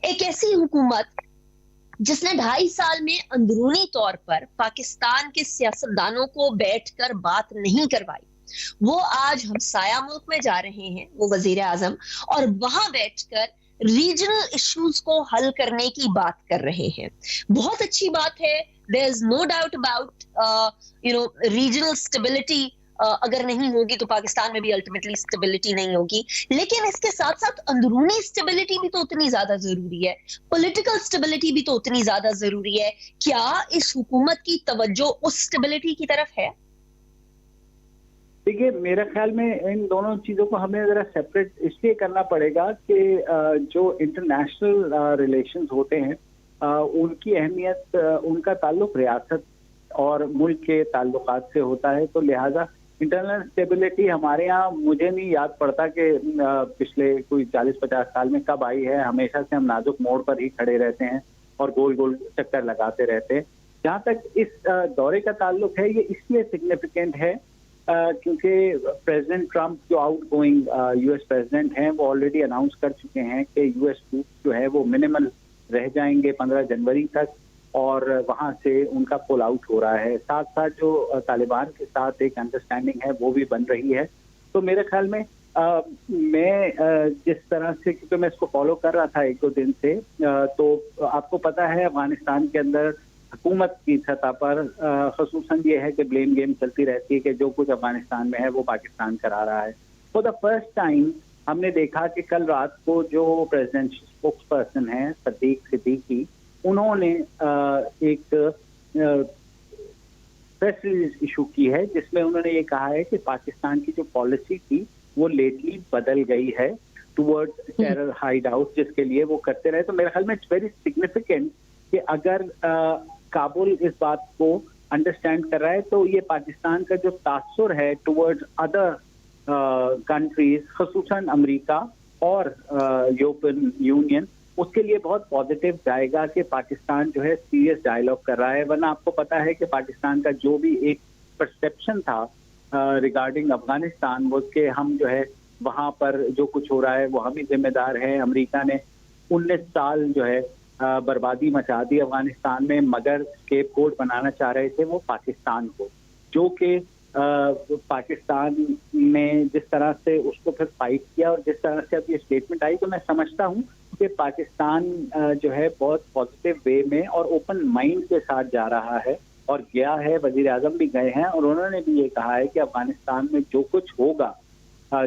ایک ایسی حکومت جس نے 2.5 سال میں اندرونی طور پر پاکستان کے سیاستدانوں کو بیٹھ کر بات نہیں کروائی، وہ آج ہمسایہ ملک میں جا رہے ہیں، وہ وزیر اعظم، اور وہاں بیٹھ کر ریجنل ایشوز کو حل کرنے کی بات کر رہے ہیں. بہت اچھی بات ہے. there is no doubt about regional stability. اگر نہیں ہوگی تو پاکستان میں بھی الٹیمیٹلی اسٹیبلٹی نہیں ہوگی، لیکن اس کے ساتھ ساتھ اندرونی اسٹیبلٹی بھی تو اتنی زیادہ ضروری ہے، پولیٹیکل اسٹیبلٹی بھی تو اتنی زیادہ ضروری ہے. کیا اس حکومت کی توجہ اس اسٹیبلٹی کی طرف ہے؟ دیکھیے، میرے خیال میں ان دونوں چیزوں کو ہمیں ذرا سیپریٹ اس لیے کرنا پڑے گا کہ جو انٹرنیشنل ریلیشنز ہوتے ہیں ان کی اہمیت، ان کا تعلق ریاست اور ملک کے تعلقات سے ہوتا ہے، تو لہٰذا انٹرنل اسٹیبلٹی ہمارے یہاں مجھے نہیں یاد پڑتا کہ پچھلے کوئی 40-50 سال میں کب آئی ہے. ہمیشہ سے ہم نازک موڑ پر ہی کھڑے رہتے ہیں اور گول گول چکر لگاتے رہتے ہیں. جہاں تک اس دورے کا تعلق ہے، یہ اس لیے سگنیفیکینٹ ہے کیونکہ پریزیڈنٹ ٹرمپ جو out going U S president ہیں، وہ آلریڈی اناؤنس کر چکے ہیں کہ یو ایس ٹروپس جو ہے وہ منیمل رہ جائیں گے 15 جنوری تک، اور وہاں سے ان کا پول آؤٹ ہو رہا ہے. ساتھ ساتھ جو طالبان کے ساتھ ایک انڈرسٹینڈنگ ہے وہ بھی بن رہی ہے. تو میرے خیال میں میں جس طرح سے، کیونکہ میں اس کو فالو کر رہا تھا 1-2 دن سے، تو آپ کو پتا ہے افغانستان کے اندر حکومت کی سطح پر خصوصاً یہ ہے کہ بلیم گیم چلتی رہتی ہے کہ جو کچھ افغانستان میں ہے وہ پاکستان کرا رہا ہے. فور دا فرسٹ ٹائم ہم نے دیکھا کہ کل رات کو جو پریزیڈنٹ اسپوکس پرسن ہیں صدیق صدیقی، انہوں نے ایک پریس ریلیز ایشو کی ہے جس میں انہوں نے یہ کہا ہے کہ پاکستان کی جو پالیسی تھی وہ لیٹلی بدل گئی ہے ٹورڈ ٹیرر ہائیڈ آؤٹ، جس کے لیے وہ کرتے رہے. تو میرے خیال میں اٹس ویری سگنیفیکینٹ کہ اگر کابل اس بات کو انڈرسٹینڈ کر رہا ہے تو یہ پاکستان کا جو تاثر ہے ٹورڈ ادر کنٹریز، خصوصاً امریکہ اور یورپین یونین، اس کے لیے بہت پازیٹیو جائے گا کہ پاکستان جو ہے سیریس ڈائیلاگ کر رہا ہے. ورنہ آپ کو پتا ہے کہ پاکستان کا جو بھی ایک پرسپشن تھا ریگارڈنگ افغانستان وہ کہ ہم جو ہے وہاں پر جو کچھ ہو رہا ہے وہ ہم ہی ذمہ دار ہیں. امریکہ نے 19 سال جو ہے بربادی مچا دی افغانستان میں، مگر اسکیپ گوٹ بنانا چاہ رہے تھے وہ پاکستان کو، جو کہ پاکستان نے جس طرح سے اس کو پھر فائٹ کیا اور جس طرح سے اب یہ اسٹیٹمنٹ آئی، تو میں سمجھتا ہوں کہ پاکستان جو ہے بہت پازیٹیو وے میں اور اوپن مائنڈ کے ساتھ جا رہا ہے اور گیا ہے. وزیر اعظم بھی گئے ہیں اور انہوں نے بھی یہ کہا ہے کہ افغانستان میں جو کچھ ہوگا،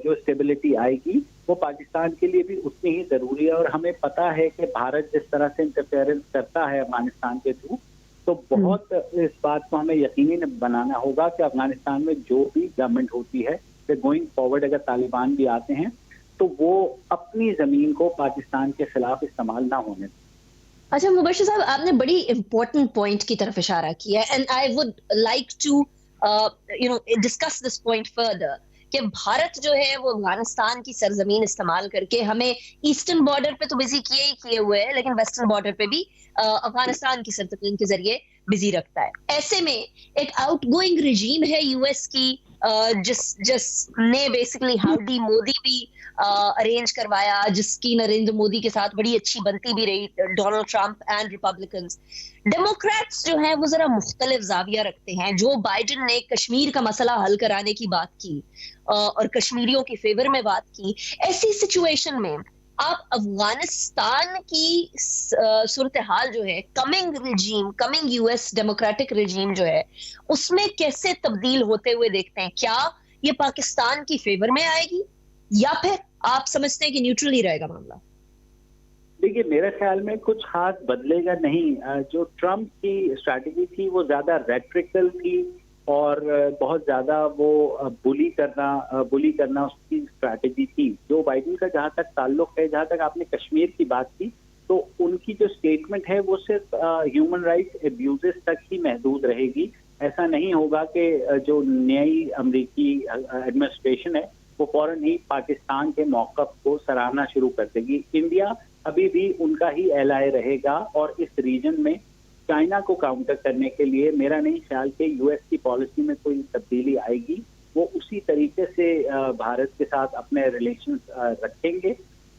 جو اسٹیبلٹی آئے گی، وہ پاکستان کے لیے بھی اتنی ہی ضروری ہے. اور ہمیں پتا ہے کہ بھارت جس طرح سے انٹرفیئرنس کرتا ہے افغانستان کے تھرو، تو بہت اس بات کو ہمیں یقینی بنانا ہوگا کہ افغانستان میں جو بھی گورنمنٹ ہوتی ہے کہ گوئنگ فارورڈ اگر طالبان بھی آتے ہیں تو وہ اپنی زمین کو پاکستان کے خلاف استعمال نہ ہونے دیں. اچھا مبشر صاحب، آپ نے بڑی امپورٹنٹ پوائنٹ کی طرف اشارہ کیا ہے، and I would like to discuss this point further, کہ بھارت جو ہے وہ افغانستان کی سرزمین استعمال کر کے ہمیں ایسٹرن بارڈر پہ تو بزی کیے ہوئے ہے، لیکن ویسٹرن بارڈر پہ بھی افغانستان کی سرزمین کے ذریعے بزی رکھتا ہے. ایسے میں ایک آؤٹ گوئنگ رجیم ہے یو ایس کی، جس نے بیسکلی ہاؤڈی مودی بھی ارینج کروایا، جس کی نریندر مودی کے ساتھ بڑی اچھی بنتی بھی رہی، Donald Trump and Republicans. Democrats جو ہیں وہ ذرا مختلف زاویہ رکھتے ہیں. جو بائیڈن نے کشمیر کا مسئلہ حل کرانے کی بات کی اور کشمیریوں کی فیور میں بات کی، ایسی سچویشن میں آپ افغانستان کی صورتحال جو ہے، کمنگ یو ایس ڈیموکریٹک رجیم جو ہے، اس میں کیسے تبدیل ہوتے ہوئے دیکھتے ہیں؟ کیا یہ پاکستان کی فیور میں آئے گی یا پھر آپ سمجھتے ہیں کہ نیوٹرل ہی رہے گا معاملہ؟ دیکھیے، میرے خیال میں کچھ خاص بدلے گا نہیں. جو ٹرمپ کی اسٹریٹجی تھی وہ زیادہ ریٹریکل تھی اور بہت زیادہ وہ بلی کرنا اس کی اسٹریٹجی تھی. جو بائیڈن کا جہاں تک تعلق ہے، جہاں تک آپ نے کشمیر کی بات کی، تو ان کی جو اسٹیٹمنٹ ہے وہ صرف ہیومن رائٹس ابیوزز تک ہی محدود رہے گی. ایسا نہیں ہوگا کہ جو نئی امریکی ایڈمنسٹریشن ہے وہ فوراً ہی پاکستان کے موقف کو سراہنا شروع کر دے گی. انڈیا ابھی بھی ان کا ہی ایلائے رہے گا اور اس ریجن میں چائنا کو کاؤنٹر کرنے کے لیے میرا نہیں خیال کہ یو ایس کی پالیسی میں کوئی تبدیلی آئے گی. وہ اسی طریقے سے بھارت کے ساتھ اپنے ریلیشنز رکھیں گے.